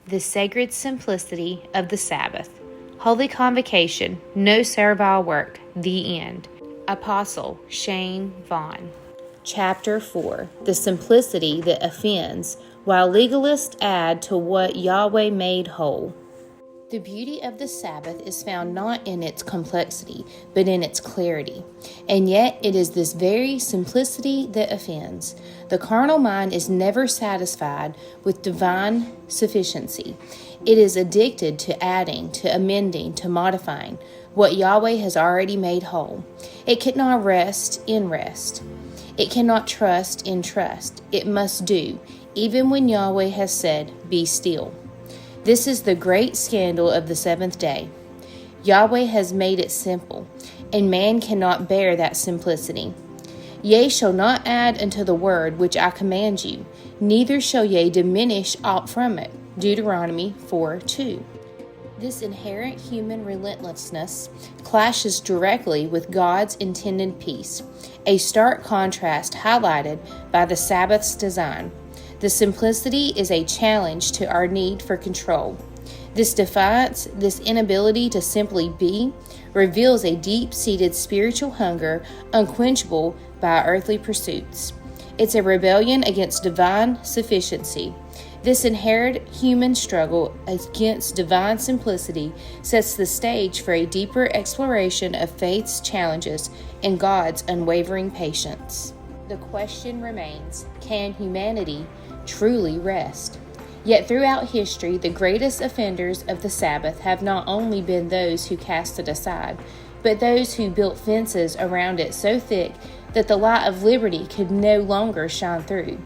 The sacred simplicity of the Sabbath. Holy convocation, no servile work. The end. Apostle Shane Vaughn. Chapter 4. The simplicity that offends, while legalists add to what Yahweh made whole. The beauty of the Sabbath is found not in its complexity, but in its clarity. And yet it is this very simplicity that offends. The carnal mind is never satisfied with divine sufficiency. It is addicted to adding, to amending, to modifying what Yahweh has already made whole. It cannot rest in rest. It cannot trust in trust. It must do, even when Yahweh has said, "Be still." This is the great scandal of the seventh day. Yahweh has made it simple, and man cannot bear that simplicity. Ye shall not add unto the word which I command you, neither shall ye diminish aught from it. Deuteronomy 4:2. This inherent human relentlessness clashes directly with God's intended peace, a stark contrast highlighted by the Sabbath's design. The simplicity is a challenge to our need for control. This defiance, this inability to simply be, reveals a deep-seated spiritual hunger unquenchable by earthly pursuits. It's a rebellion against divine sufficiency. This inherent human struggle against divine simplicity sets the stage for a deeper exploration of faith's challenges and God's unwavering patience. The question remains, can humanity truly rest? Yet throughout history, the greatest offenders of the Sabbath have not only been those who cast it aside, but those who built fences around it so thick that the light of liberty could no longer shine through.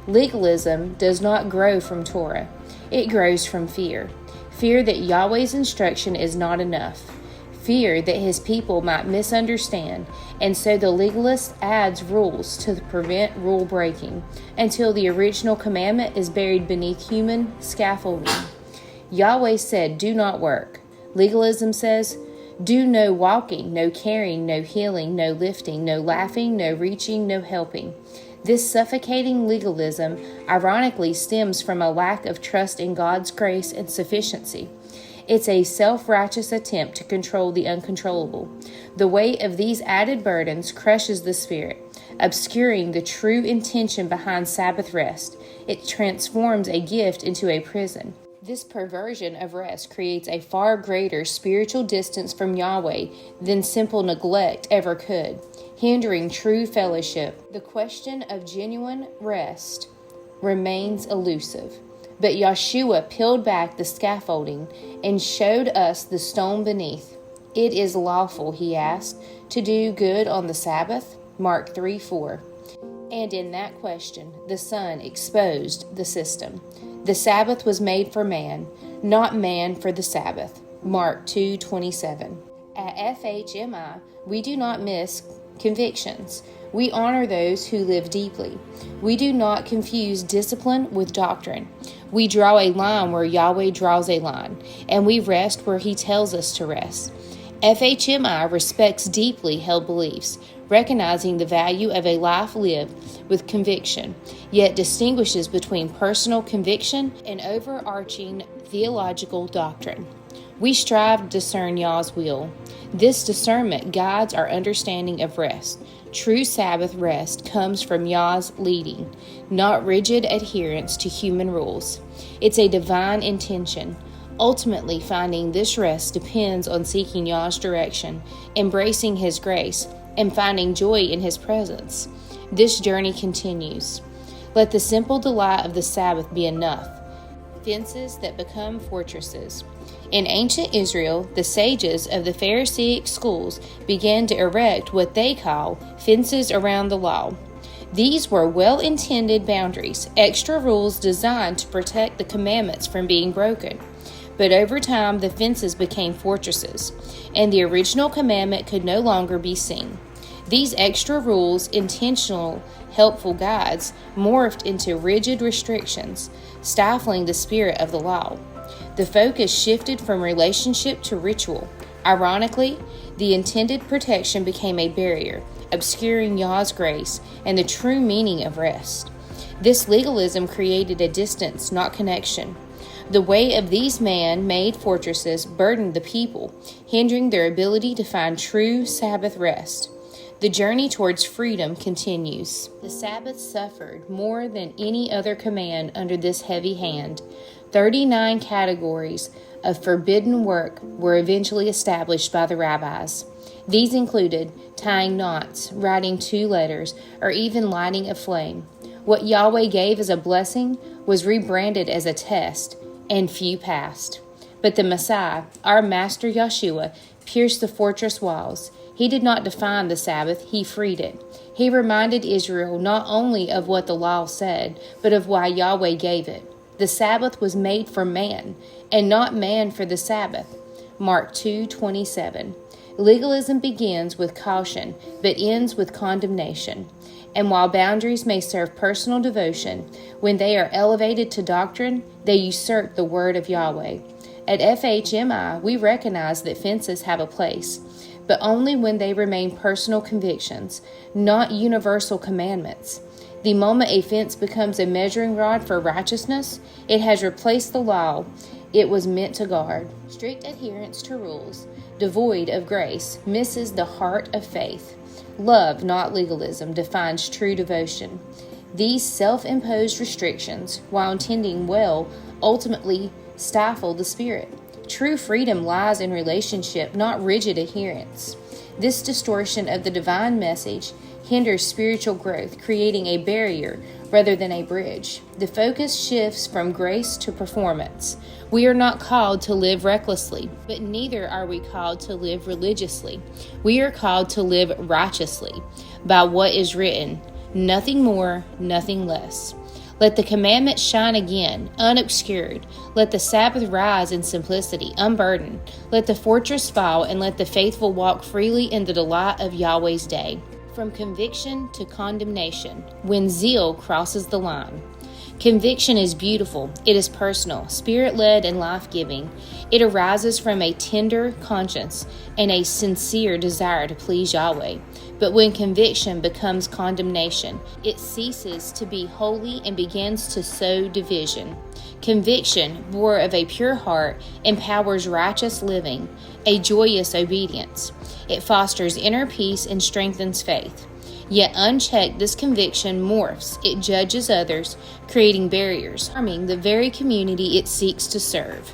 Legalism does not grow from Torah. It grows from fear. Fear that Yahweh's instruction is not enough. Fear that his people might misunderstand, and so the legalist adds rules to prevent rule breaking until the original commandment is buried beneath human scaffolding. Yahweh said, "Do not work." Legalism says, "Do no walking, no carrying, no healing, no lifting, no laughing, no reaching, no helping." This suffocating legalism ironically stems from a lack of trust in God's grace and sufficiency. It's a self-righteous attempt to control the uncontrollable. The weight of these added burdens crushes the spirit, obscuring the true intention behind Sabbath rest. It transforms a gift into a prison. This perversion of rest creates a far greater spiritual distance from Yahweh than simple neglect ever could, hindering true fellowship. The question of genuine rest remains elusive. But Yeshua peeled back the scaffolding and showed us the stone beneath. "It is lawful," he asked, "to do good on the Sabbath?" Mark 3:4. And in that question, the Son exposed the system. The Sabbath was made for man, not man for the Sabbath. Mark 2:27. At FHMI, we do not miss convictions. We honor those who live deeply. We do not confuse discipline with doctrine. We draw a line where Yahweh draws a line, and we rest where he tells us to rest. FHMI respects deeply held beliefs, recognizing the value of a life lived with conviction, yet distinguishes between personal conviction and overarching theological doctrine. We strive to discern Yah's will. This discernment guides our understanding of rest. True Sabbath rest comes from Yah's leading, not rigid adherence to human rules. It's a divine intention. Ultimately, finding this rest depends on seeking Yah's direction, embracing his grace, and finding joy in his presence. This journey continues. Let the simple delight of the Sabbath be enough. Fences that become fortresses. In ancient Israel, the sages of the Pharisaic schools began to erect what they call fences around the law. These were well-intended boundaries, extra rules designed to protect the commandments from being broken. But over time, the fences became fortresses, and the original commandment could no longer be seen. These extra rules, intentional, helpful guides, morphed into rigid restrictions, stifling the spirit of the law. The focus shifted from relationship to ritual. Ironically, the intended protection became a barrier, obscuring Yah's grace and the true meaning of rest. This legalism created a distance, not connection. The weight of these man-made fortresses burdened the people, hindering their ability to find true Sabbath rest. The journey towards freedom continues. The Sabbath suffered more than any other command under this heavy hand. 39 categories of forbidden work were eventually established by the rabbis. These included tying knots, writing 2 letters, or even lighting a flame. What Yahweh gave as a blessing was rebranded as a test, and few passed. But the Messiah, our Master Yeshua, pierced the fortress walls. He did not define the Sabbath, he freed it. He reminded Israel not only of what the law said, but of why Yahweh gave it. The Sabbath was made for man, and not man for the Sabbath. Mark 2:27. Legalism begins with caution, but ends with condemnation. And while boundaries may serve personal devotion, when they are elevated to doctrine, they usurp the word of Yahweh. At FHMI, we recognize that fences have a place, but only when they remain personal convictions, not universal commandments. The moment a fence becomes a measuring rod for righteousness, it has replaced the law it was meant to guard. Strict adherence to rules, devoid of grace, misses the heart of faith. Love, not legalism, defines true devotion. These self-imposed restrictions, while intending well, ultimately stifle the spirit. True freedom lies in relationship, not rigid adherence. This distortion of the divine message hinders spiritual growth, creating a barrier rather than a bridge. The focus shifts from grace to performance. We are not called to live recklessly, but neither are we called to live religiously. We are called to live righteously by what is written, nothing more, nothing less. Let the commandments shine again, unobscured. Let the Sabbath rise in simplicity, unburdened. Let the fortress fall, and let the faithful walk freely in the delight of Yahweh's day. From conviction to condemnation, when zeal crosses the line. Conviction is beautiful. It is personal, spirit-led, and life-giving. It arises from a tender conscience and a sincere desire to please Yahweh. But when conviction becomes condemnation, it ceases to be holy and begins to sow division. Conviction, born of a pure heart, empowers righteous living, a joyous obedience. It fosters inner peace and strengthens faith. Yet unchecked, this conviction morphs. It judges others, creating barriers, harming the very community it seeks to serve.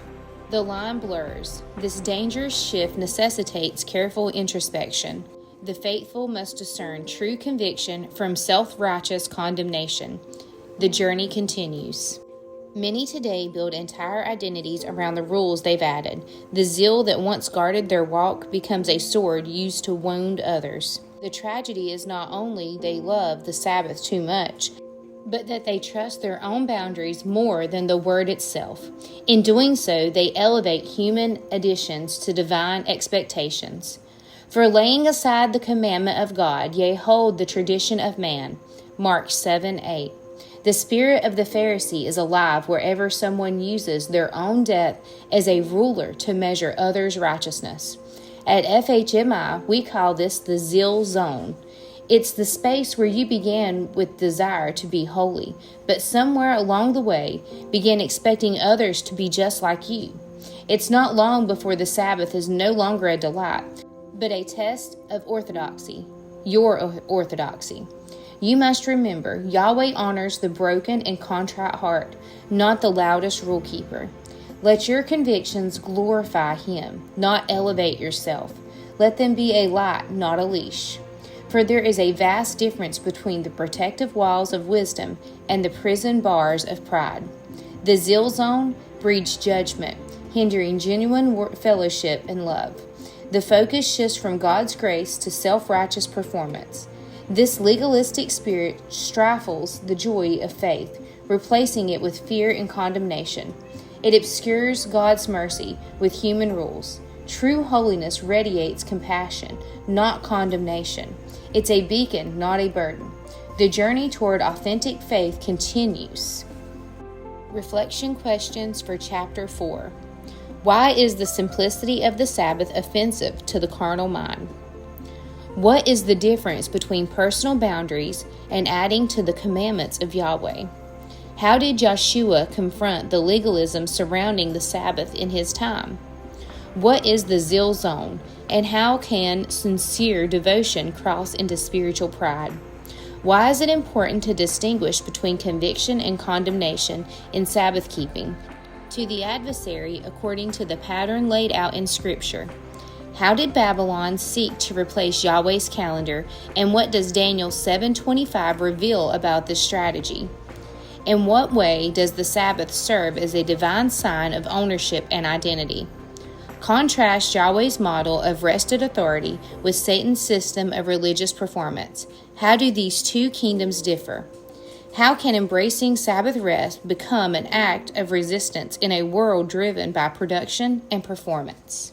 The line blurs. This dangerous shift necessitates careful introspection. The faithful must discern true conviction from self-righteous condemnation. The journey continues. Many today build entire identities around the rules they've added. The zeal that once guarded their walk becomes a sword used to wound others. The tragedy is not only they love the Sabbath too much, but that they trust their own boundaries more than the word itself. In doing so, they elevate human additions to divine expectations. For laying aside the commandment of God, yea, hold the tradition of man. Mark 7:8. The spirit of the Pharisee is alive wherever someone uses their own death as a ruler to measure others' righteousness. At FHMI, we call this the Zeal Zone. It's the space where you began with desire to be holy, but somewhere along the way began expecting others to be just like you. It's not long before the Sabbath is no longer a delight, but a test of orthodoxy, your orthodoxy. You must remember, Yahweh honors the broken and contrite heart, not the loudest rule keeper. Let your convictions glorify Him, not elevate yourself. Let them be a light, not a leash. For there is a vast difference between the protective walls of wisdom and the prison bars of pride. The Zeal Zone breeds judgment, hindering genuine fellowship and love. The focus shifts from God's grace to self-righteous performance. This legalistic spirit stifles the joy of faith, replacing it with fear and condemnation. It obscures God's mercy with human rules. True holiness radiates compassion, not condemnation. It's a beacon, not a burden. The journey toward authentic faith continues. Reflection questions for Chapter 4. Why is the simplicity of the Sabbath offensive to the carnal mind? What is the difference between personal boundaries and adding to the commandments of Yahweh? How did Joshua confront the legalism surrounding the Sabbath in his time? What is the Zeal Zone, and how can sincere devotion cross into spiritual pride? Why is it important to distinguish between conviction and condemnation in Sabbath keeping to the adversary according to the pattern laid out in Scripture? How did Babylon seek to replace Yahweh's calendar, and what does Daniel 7:25 reveal about this strategy? In what way does the Sabbath serve as a divine sign of ownership and identity? Contrast Yahweh's model of rested authority with Satan's system of religious performance. How do these two kingdoms differ? How can embracing Sabbath rest become an act of resistance in a world driven by production and performance?